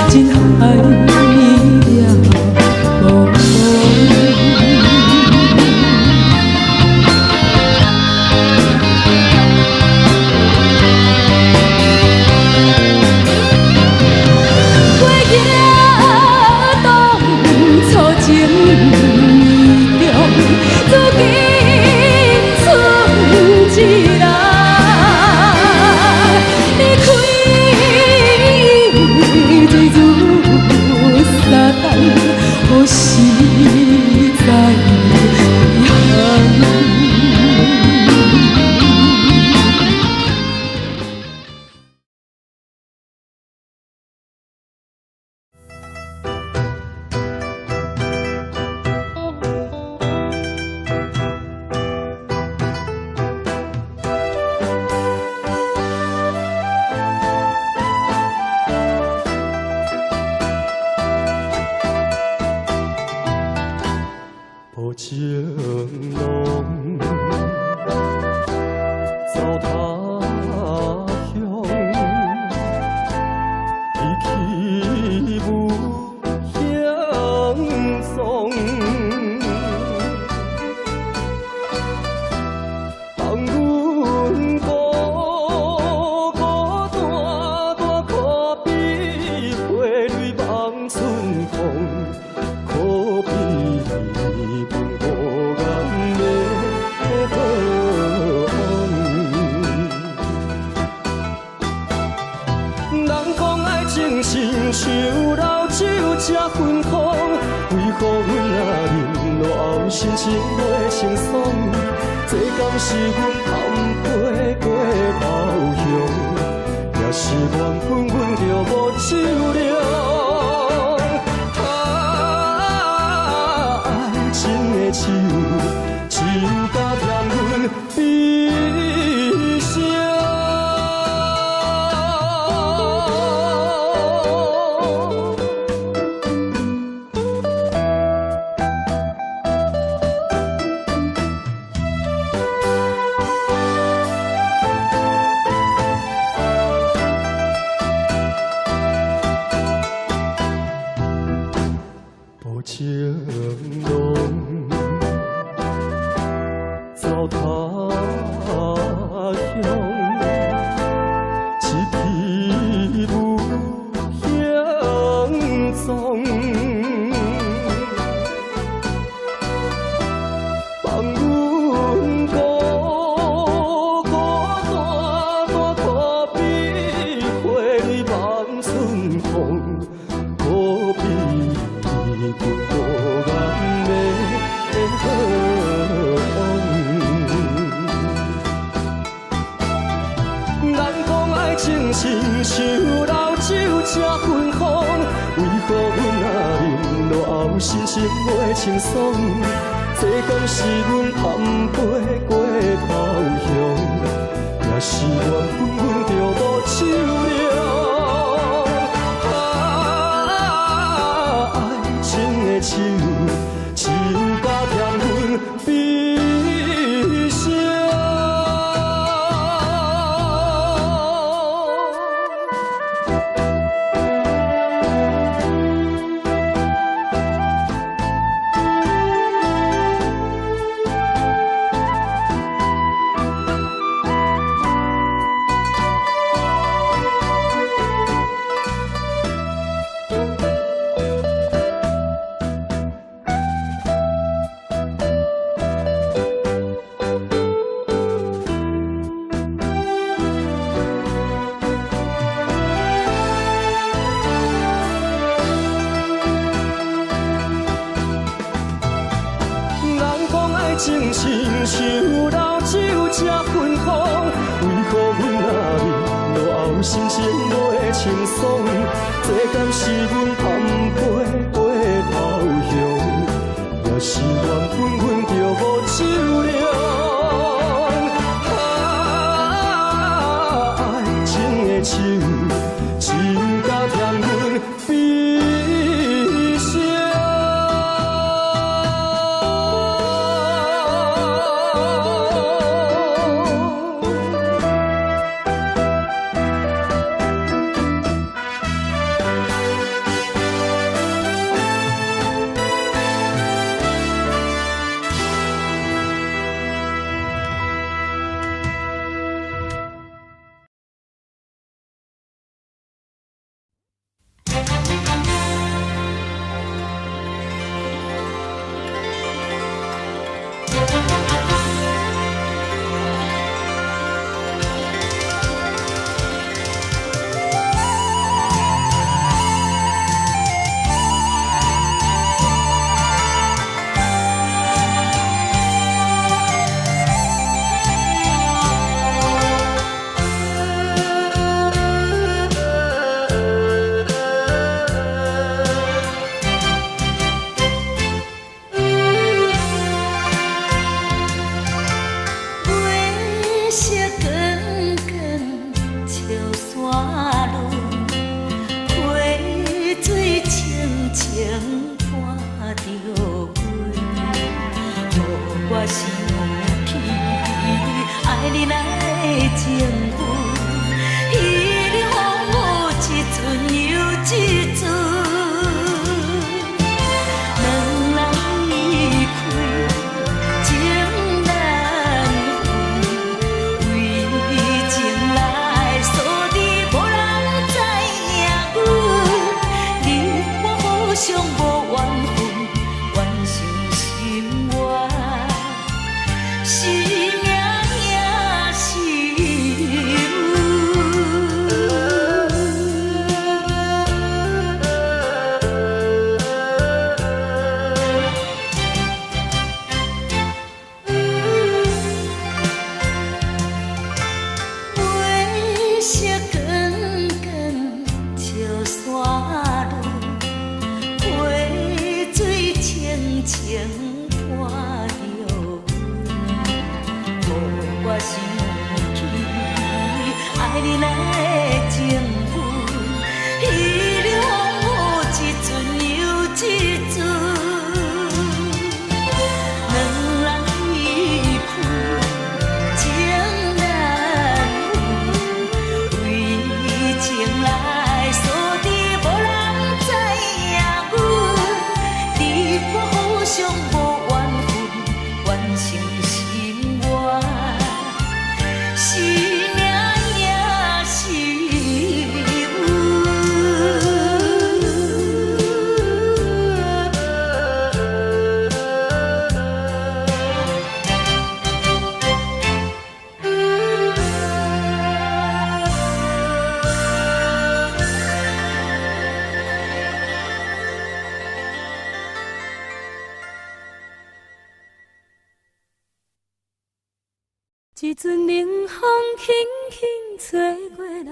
真爱了无？情浓，走他乡，离去无影踪。放阮孤孤单单，可比花蕊望春风，可比。 亲像老酒这芬芳，为何阮若饮落后，心情袂轻松？这敢是阮含杯过头乡，也是缘分，阮着无酒量。爱情的酒，酒甲添阮悲伤。 情浓，走他乡，一去无影踪。放阮孤孤单单，可比花蕊望春风，可比。 情亲像老酒这芬芳，为何阮若饮落后，心情袂轻松？这敢是阮含杯过头乡，也是缘分，阮着无酒量。爱情的酒，酒甲添阮悲伤。 情亲像老酒这芬芳，为何阮若饮落后，心情袂轻松？这敢是阮含杯过头乡，也是缘分，阮着无酒量。爱情的酒，酒甲添阮悲伤。一阵冷风轻轻吹过来，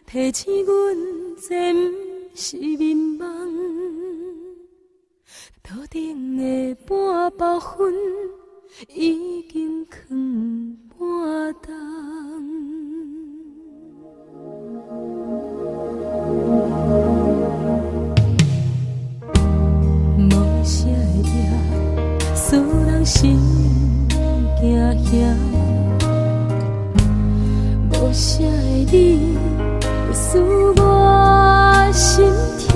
提醒阮这不是眠梦。头顶的半包云已经藏半冬。无啥会夜，使人心惊吓。无啥的你，会使我心痛。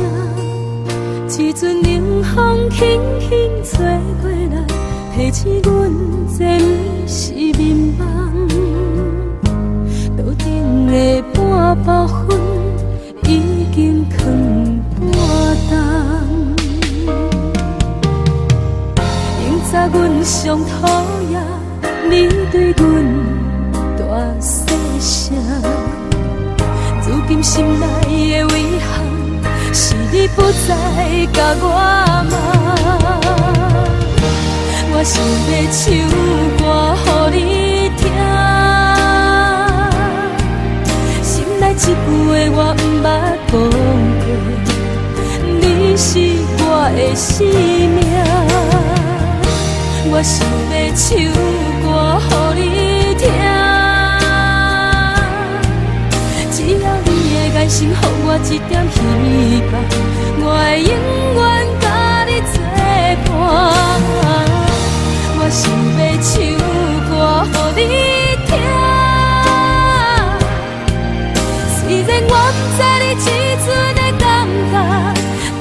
一阵冷风轻轻吹过来，提醒阮这不是眠梦。头顶的半包云已经藏半冬。明早阮上讨厌你对阮大细声，如今心内的遗憾，是你不再甲我骂。我想要唱歌予你听，心内一句话我不捌讲过，你是我的生命。我想要唱歌予你听，只要你的眼神予我一点希望，我会永远甲你作伴。我想要唱歌予你听，虽然我不知你这阵的感觉，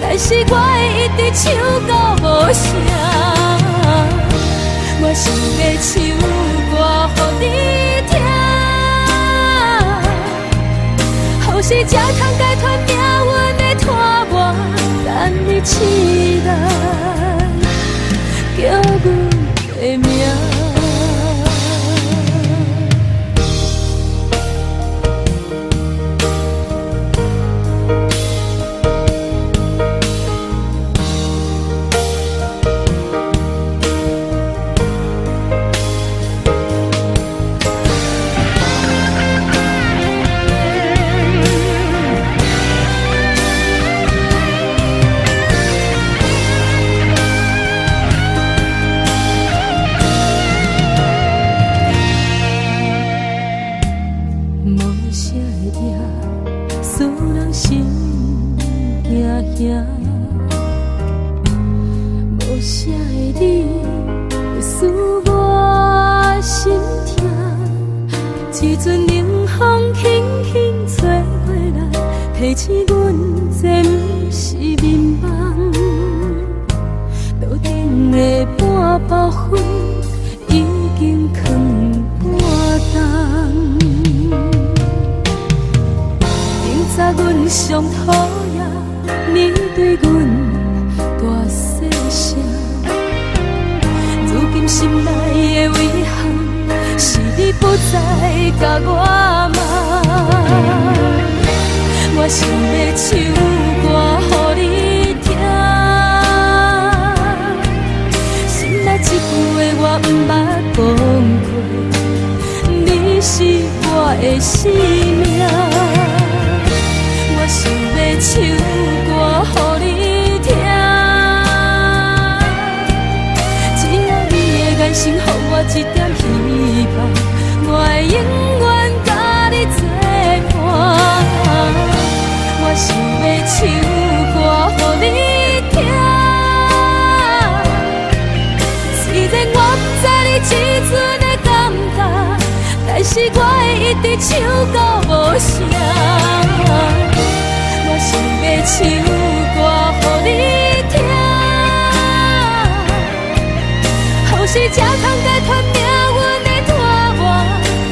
但是我会一直唱到无声。我想要唱歌予你听，何时才通解脱命运的拖磨，等你起来，叫阮的名。无啥的你，会使我心痛。一阵冷风轻轻吹过来，提醒阮这不是眠梦。头顶的半包云已经藏半冬。明早阮上讨厌你对阮大细声，如今心内的遗憾，是你不再甲我骂。我想要唱歌予你听，心内一句话我不捌讲过，你是我的生命。我想要唱歌予你听，只要你的眼神予我一点希望，我会永远甲你作伴。我想要唱歌予你听，虽然我不知你这阵的感觉，但是我会一直唱到无声。我想要唱歌予你听，何时才通解脱命运的拖磨，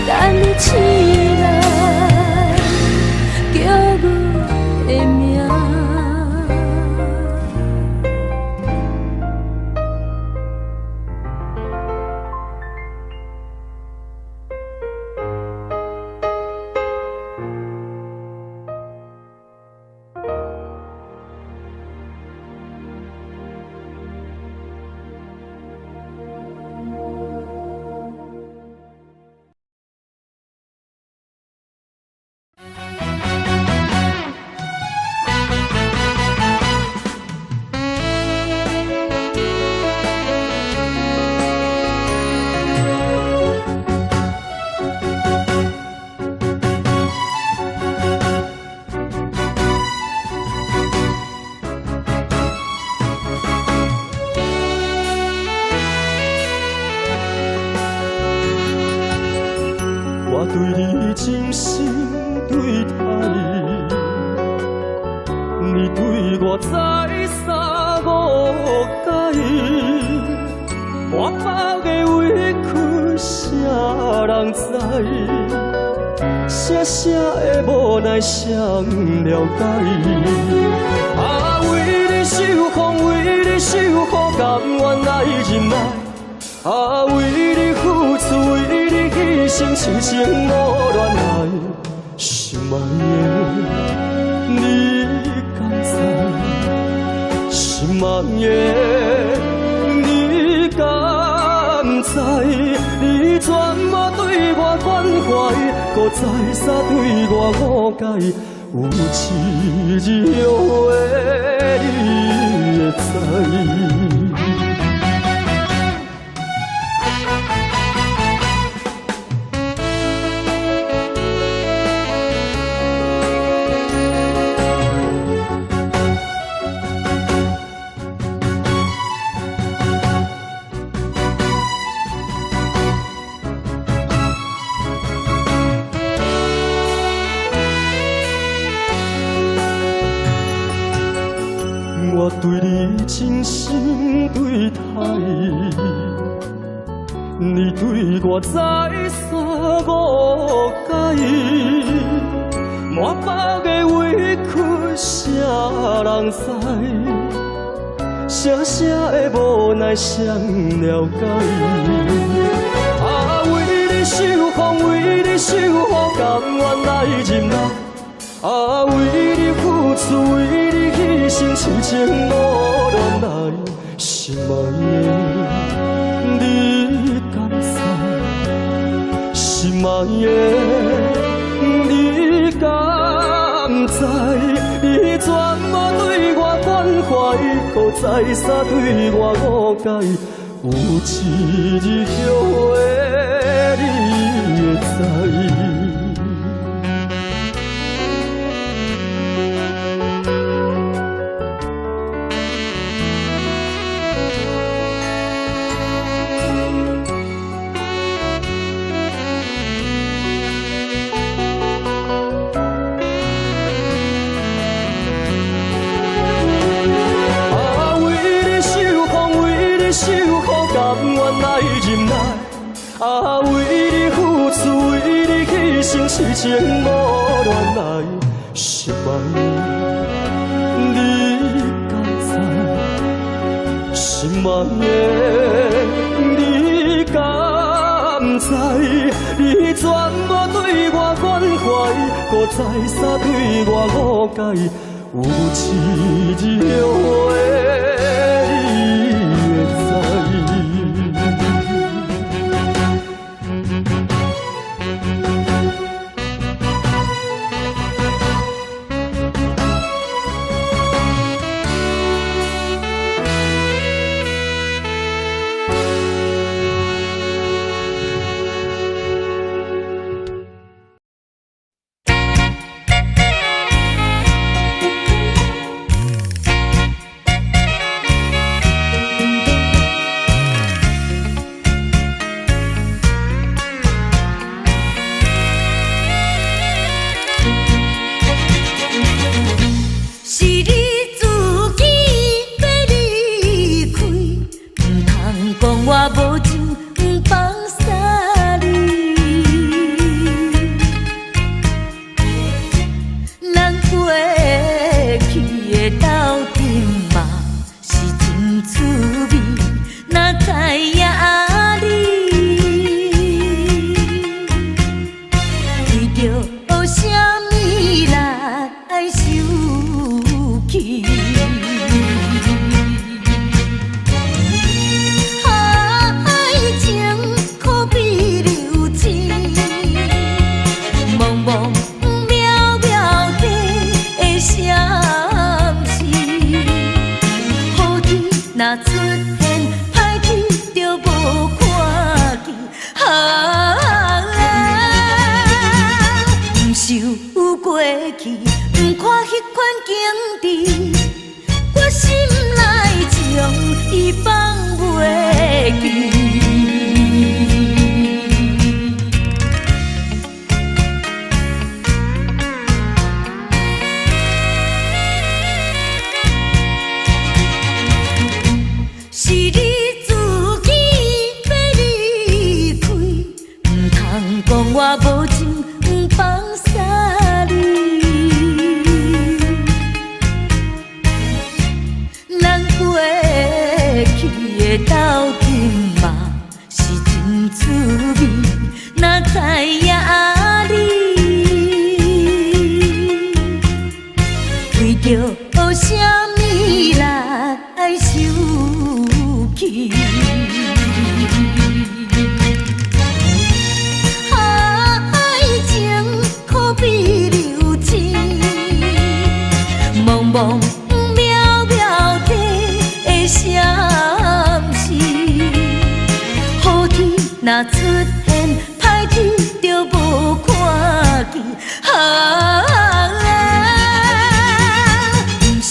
等你起来，叫阮的名。你对我再三误解，我包的委屈谁人知？谁谁的无奈谁了解？啊，为你受风，为你受苦，甘愿来忍耐。啊，为你付出，为你牺牲，痴情无乱来。心爱的，你敢知？心爱的，你敢知？你全无对我关怀，搁再三对我误解。有一日后的你会知。我对你真心对待，你对我再三误解，满腹的委屈谁人知？谁谁的无奈谁了解？啊，为你受风，为你受苦，甘愿来忍耐。啊，为你付出，为你牺牲，痴情无乱来。心爱的，你敢知？心爱的，你敢知？你全无对我关怀，搁再三对我误解。有一日后的你会知。甘愿来忍耐，啊，为你付出，为你牺牲，痴情无乱来。心爱的，你敢知？心爱的，你敢知？你全无对我关怀，搁再三对我误解。有一日后的你会知。为着啥物来受气？斗阵嘛是真滋味，哪知影你为着啥物来受气？爱情可比流星，茫茫渺渺地的闪烁。好天若出现，歹天就无看见。不想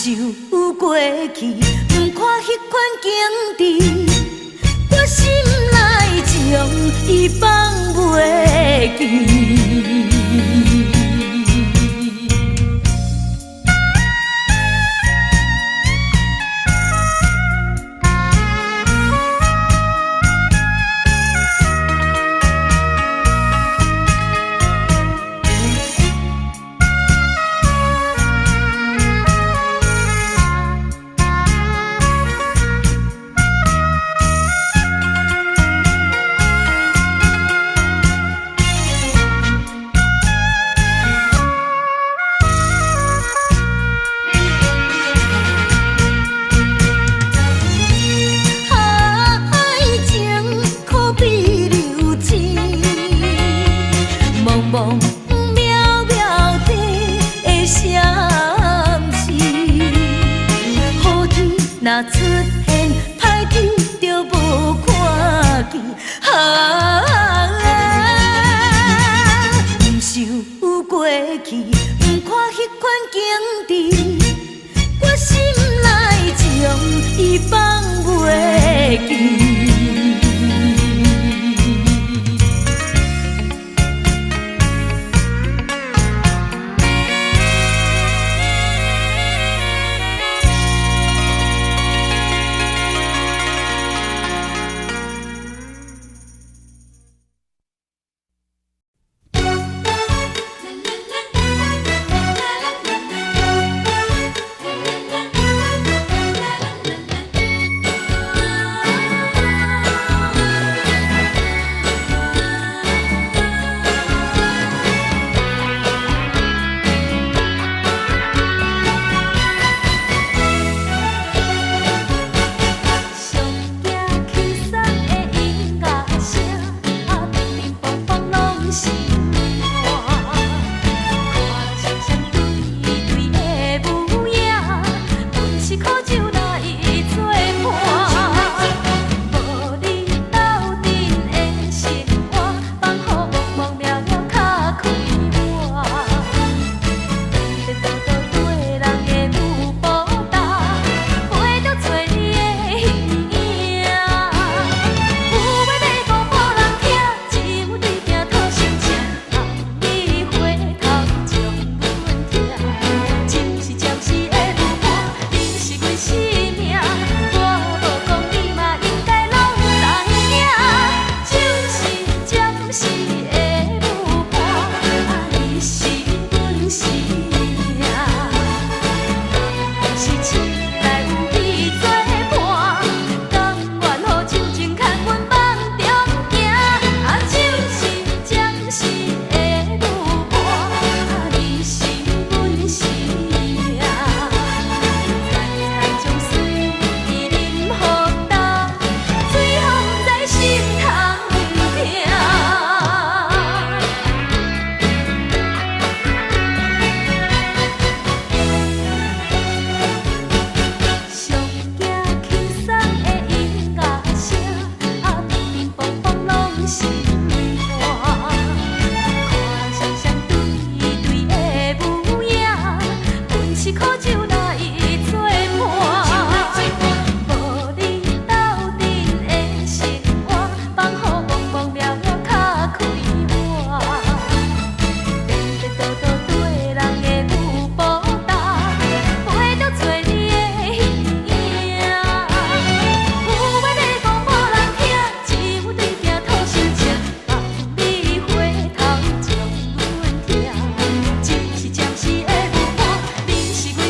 过去，不看迄款景致，我心内将伊放袂记。若出现，歹天就无看见。不想过去，不看迄款景致，我心内将伊放袂记。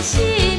是。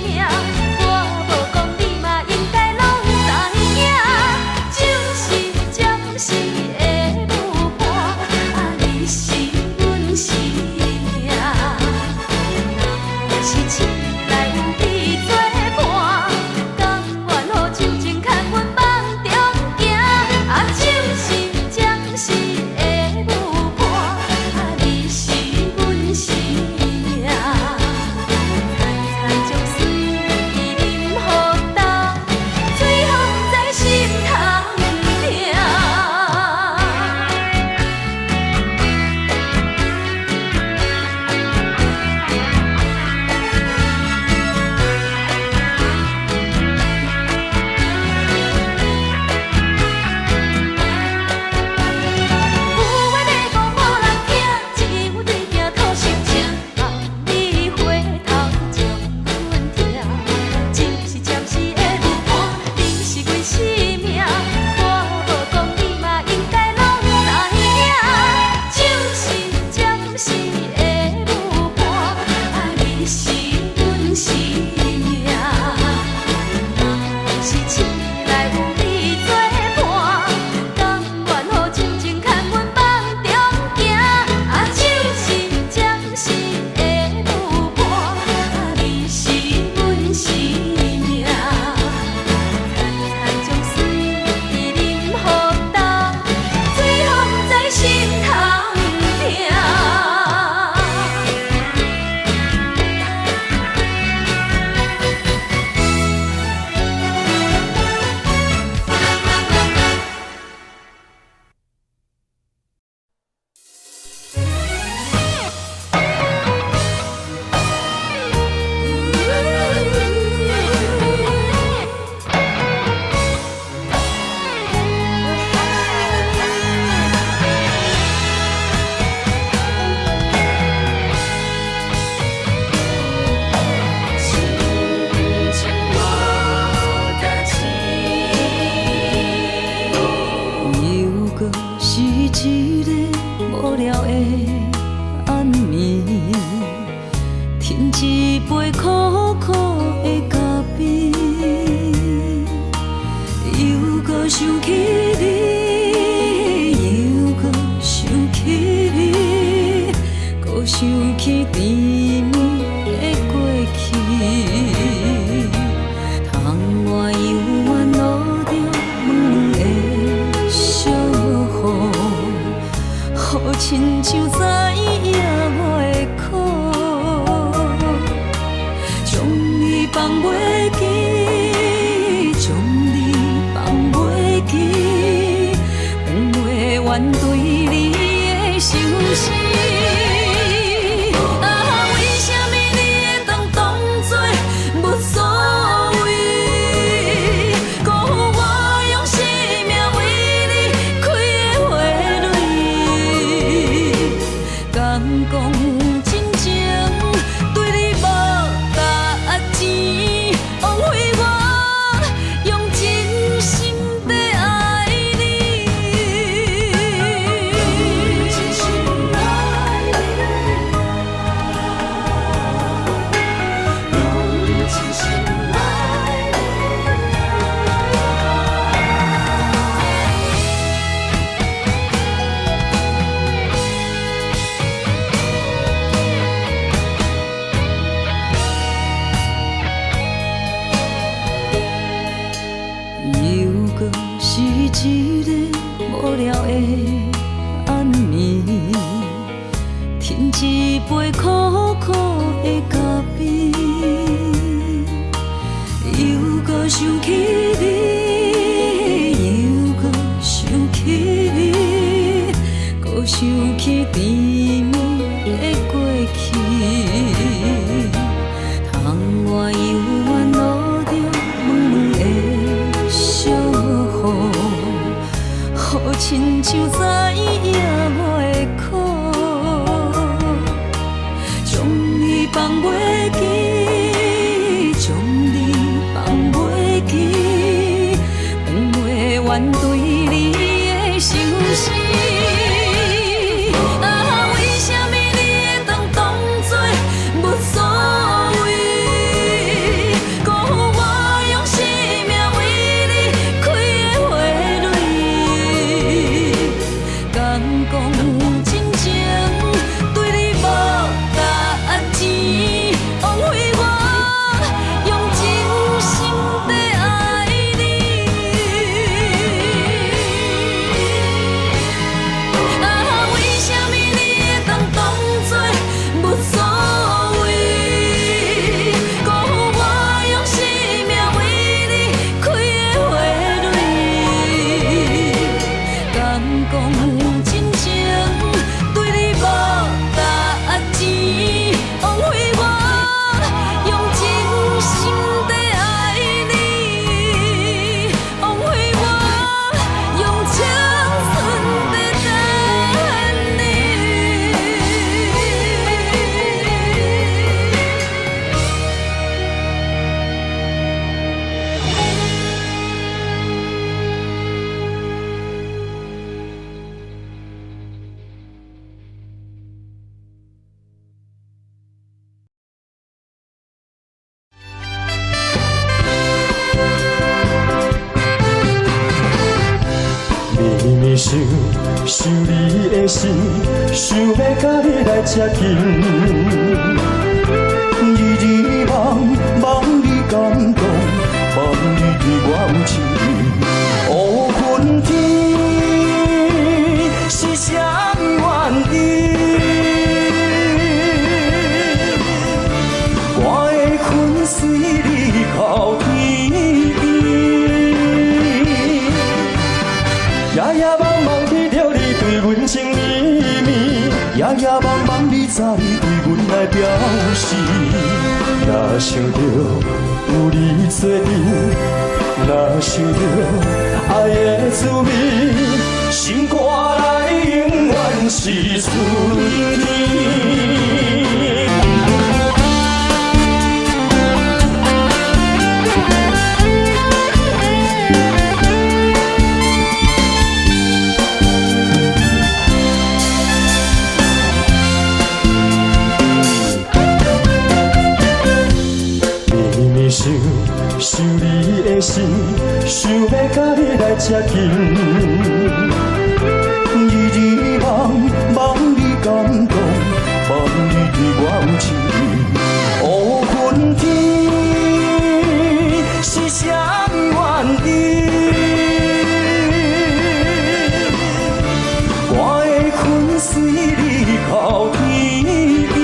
放袂记，将你放袂记，放袂完对你的相思。啊，为什么你会当作无所谓？辜负我用生命为你开的花蕊，敢讲真情对你无价钱，枉费我用真心在爱你。真心爱你，用真心爱你。又搁是一个无聊的暗暝，添一杯苦苦的咖啡，又搁想起你，又搁想起你，搁想起甜蜜的过去，窗外幽怨路中蒙蒙的小雨，好亲像知影我的苦，将你放袂记，将你放袂记，放袂完对你的相思。啊，为什么你会当作无所谓？辜负我用生命为你开的花蕊，敢讲真情对你无价钱，枉费我用真心在爱你。啊，为什么你会当作无所谓？辜负我用生命为你开的花蕊，敢讲真情对你无价钱，枉费我用真心在爱你，枉费我用青春在等你。绵绵想你的心，想要甲你来接近。日日梦，梦你感动，梦你对我有情。乌云天是啥原因？我的魂随你靠天边。夜夜梦梦记着你对阮情绵绵，夜夜梦梦你早已对阮来表示。若想着有你做阵，若想着爱的滋味，心肝内永远是春天。想你的心，想要甲你来接近。日日梦，梦你感动，梦你对我有情。乌云天是啥原因？我的魂随你靠天边。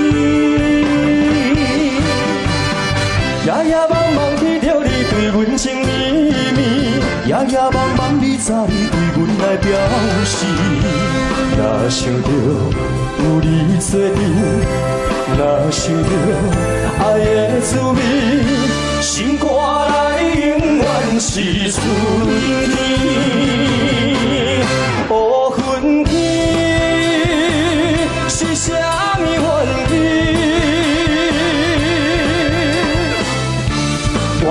夜夜梦梦。忘记着你对阮情绵绵，夜夜茫茫你早已对阮来表示。若想着有你做阵，若想着爱的滋味，心肝内永远是春天。乌云天是啥物原因？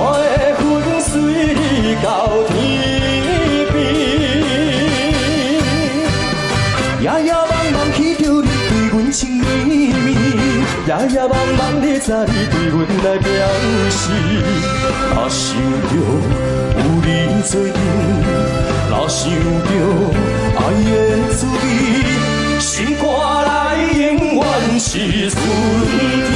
我的魂随你到天边，夜夜茫茫起着你对阮情绵绵，夜夜茫茫你早已对阮来表示。若想着有你做阵，若想着爱的滋味，心肝内永远是春天。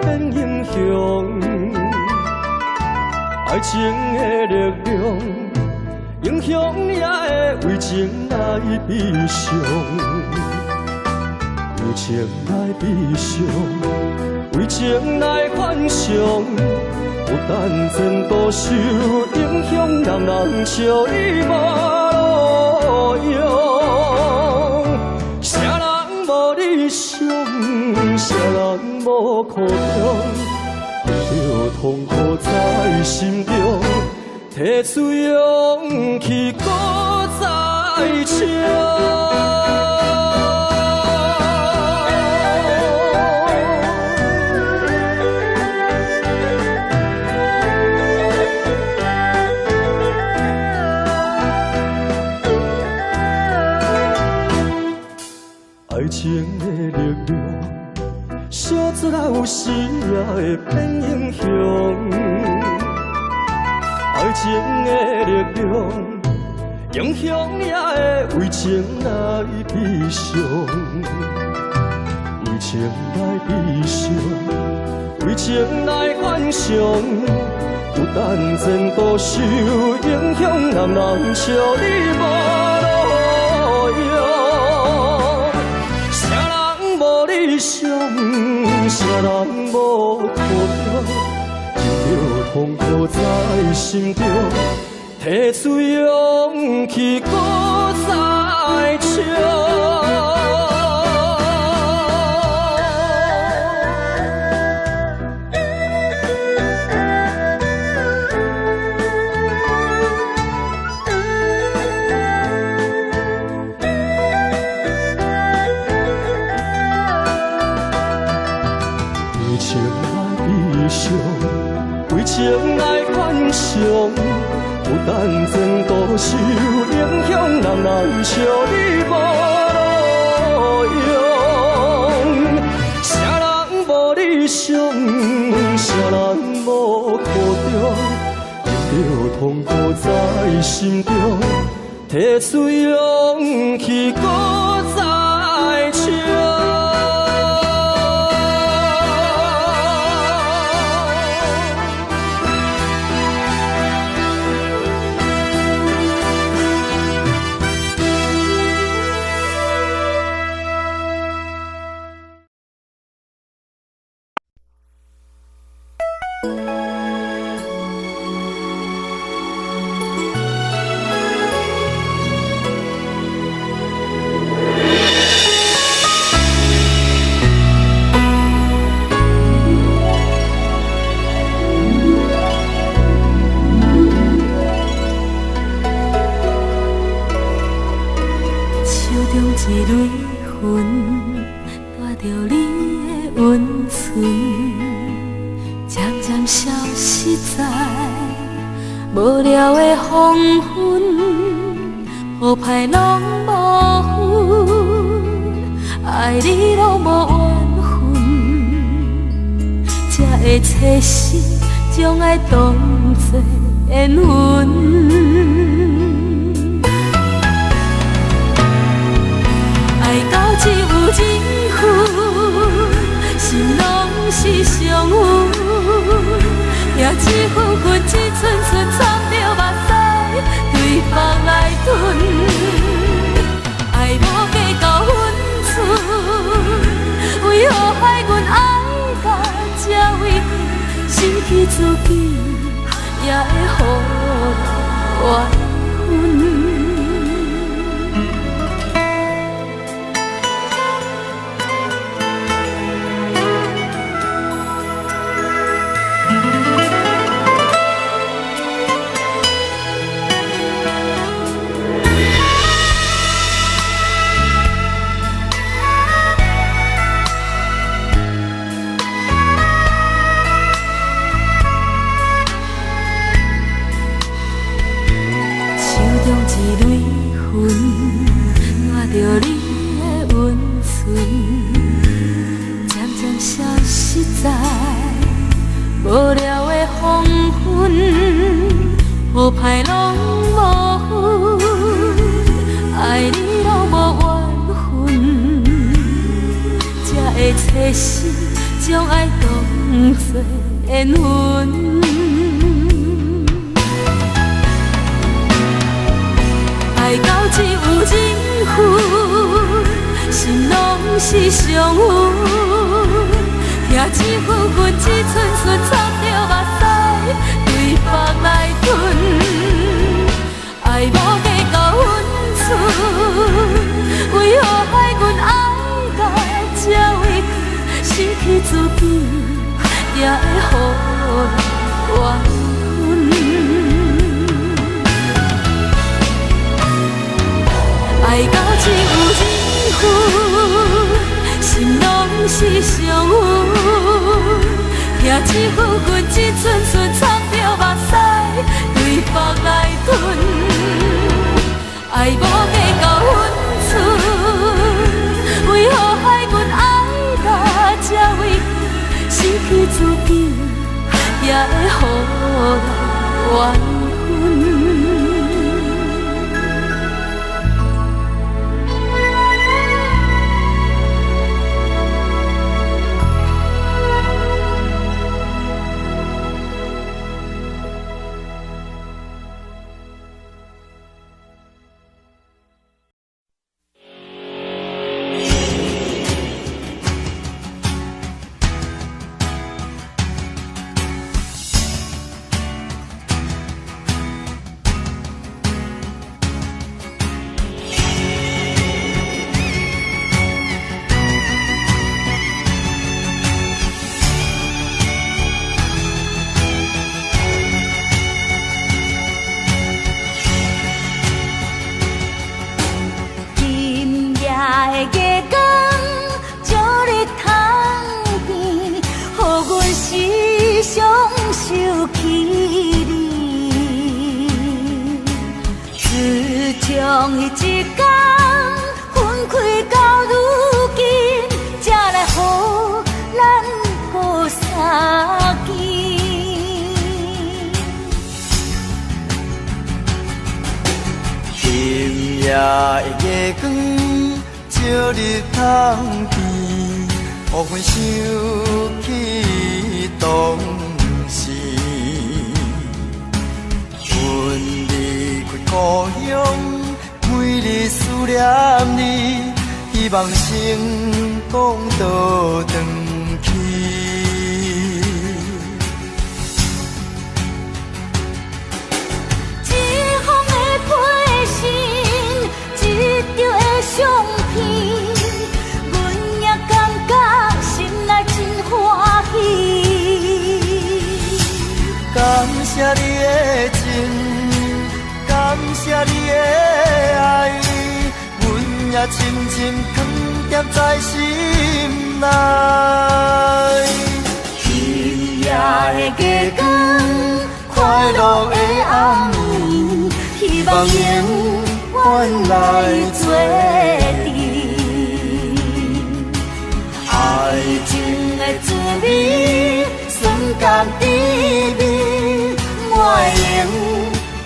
变英雄。爱情的力量，英雄也会为情来悲伤，为情来悲伤，为情来幻想。有等前途受影响，人人笑你无路用。啥人无理想，啥人无苦衷，着痛苦在心中，提出勇气，搁再唱。爱情的力量，小出来有时也会变英雄。爱情的力量，英雄也会为情来悲伤，为情来悲伤，为情来幻想。有等前途受影响，人人笑你无路用。无理想，啥人无苦衷，就着痛苦在心中，提出勇气，搁再唱。为情来幻想，有等前途受影响，人人笑你无路用。啥人无理想，啥人无苦衷，有着痛苦在心中，提出勇气，搁再唱。无聊的黄昏，雨歹拢无分，爱你拢无缘分，才会切实将爱当作缘分。爱到只有情分，心拢是伤痕。也一分分一寸寸藏着目屎，对方来吞。爱无计较分寸，为何害阮爱到这位置，失去自己也会予人怨恨。无聊的黄昏，雨歹拢无分，爱你拢无缘分，才会切实将爱当做缘分。爱到只有缘分，心拢是伤痕。听一份份一寸寸插着目屎，对别来吞。爱无价到分寸，为何害阮爱到这位去，失去自己也会予人缘分。爱到只有缘分，心拢是伤痕。听一份份一寸寸插着目屎，对别来吞。爱无价到分寸，为何害阮爱到这位去，失去自己也会予人缘分。从伊一天分开到如今，才来予咱好相见。今夜的月光，照日通边，予阮想起当时，阮离开故乡。每日思念你，希望成功倒转去。一封的批信，一张的相片，阮也感觉心内真欢喜。感谢你的情。感谢你的爱，阮也深深藏踮在心内。今夜的月光，快乐的暗暝，希望永远来做阵。爱情的滋味，酸甘甜蜜，我会永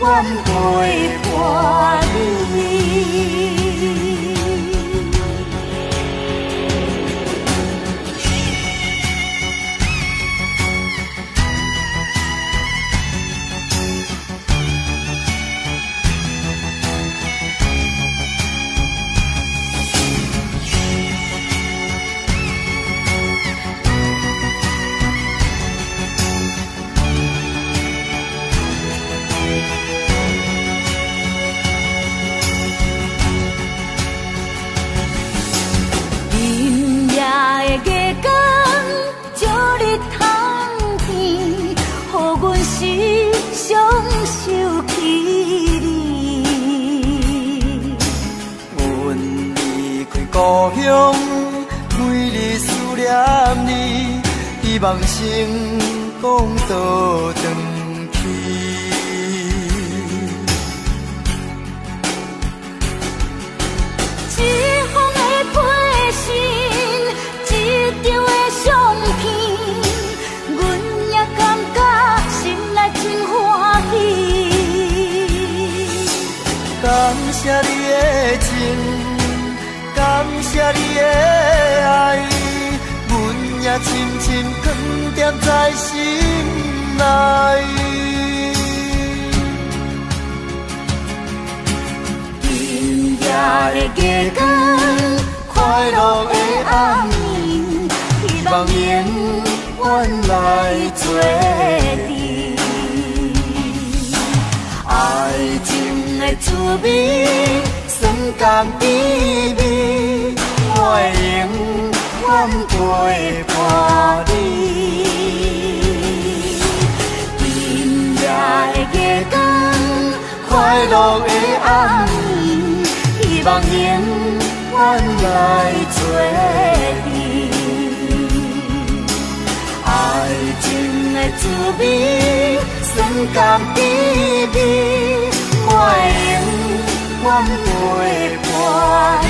远陪伴你。故乡，每日思念你，希望成功倒转去。一封的批信，一张的相片，阮也感觉心内真欢喜。感谢你的情。感谢你的爱，阮也也深深藏踮在心内。今夜的月光，快乐的暗暝，希望永远来做阵。爱情的滋味，酸甘甜蜜，我会永远陪伴你。今夜的月光，快乐的暗暝，希望永远来做阵。爱情的滋味，酸甘甜蜜，我会永远陪伴你。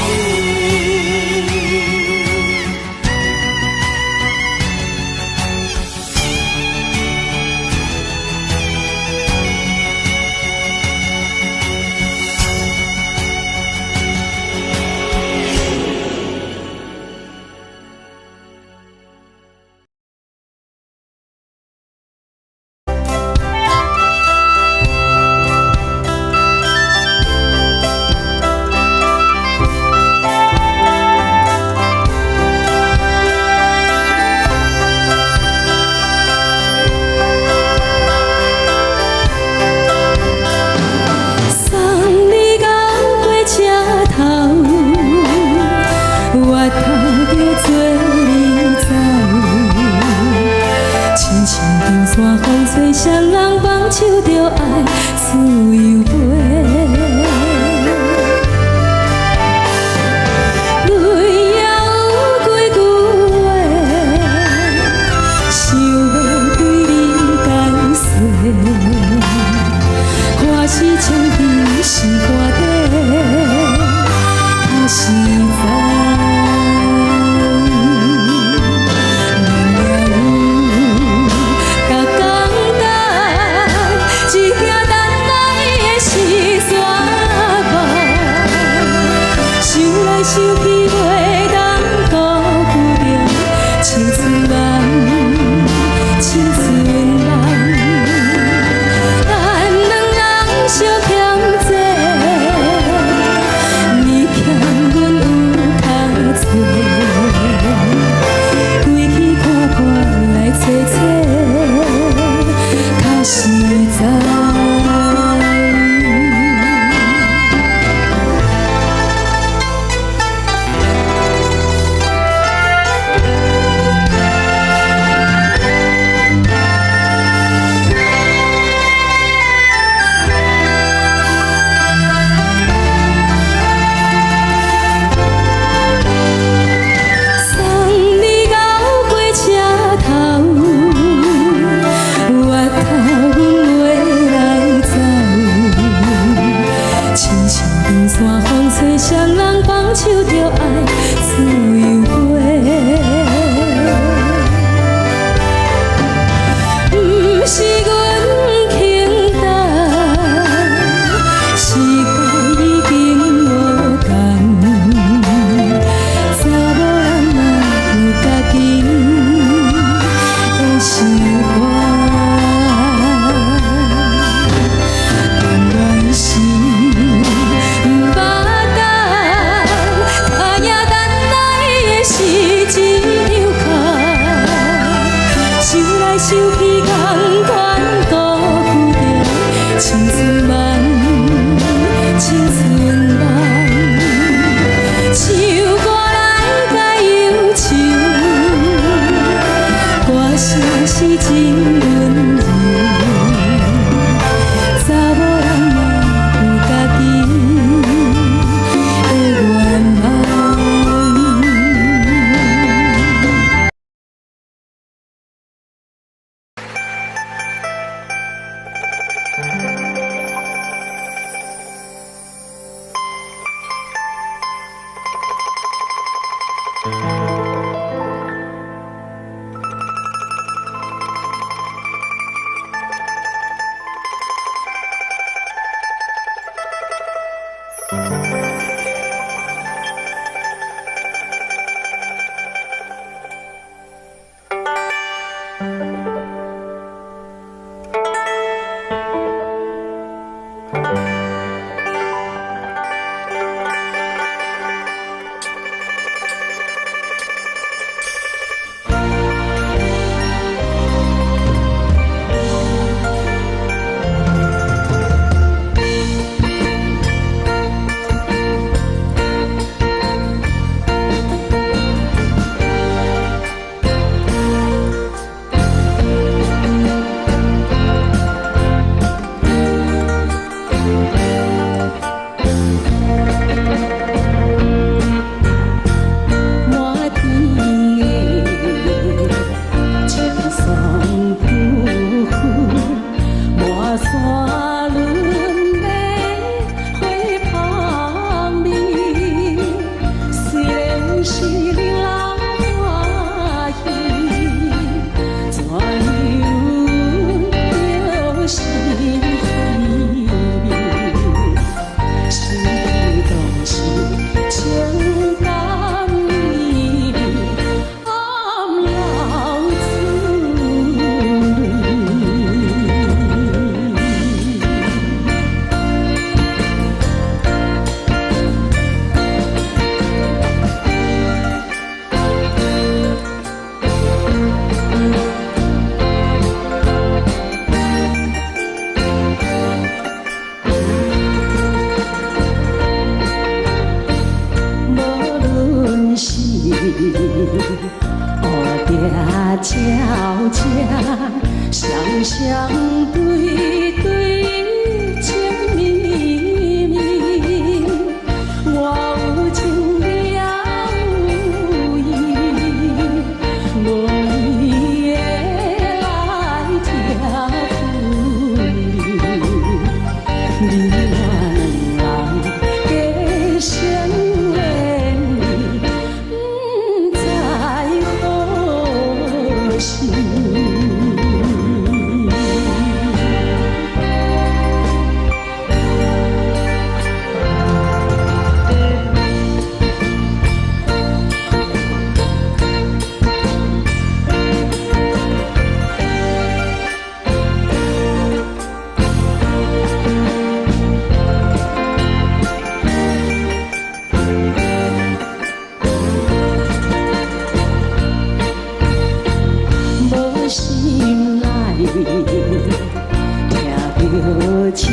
悄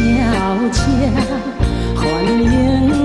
悄欢迎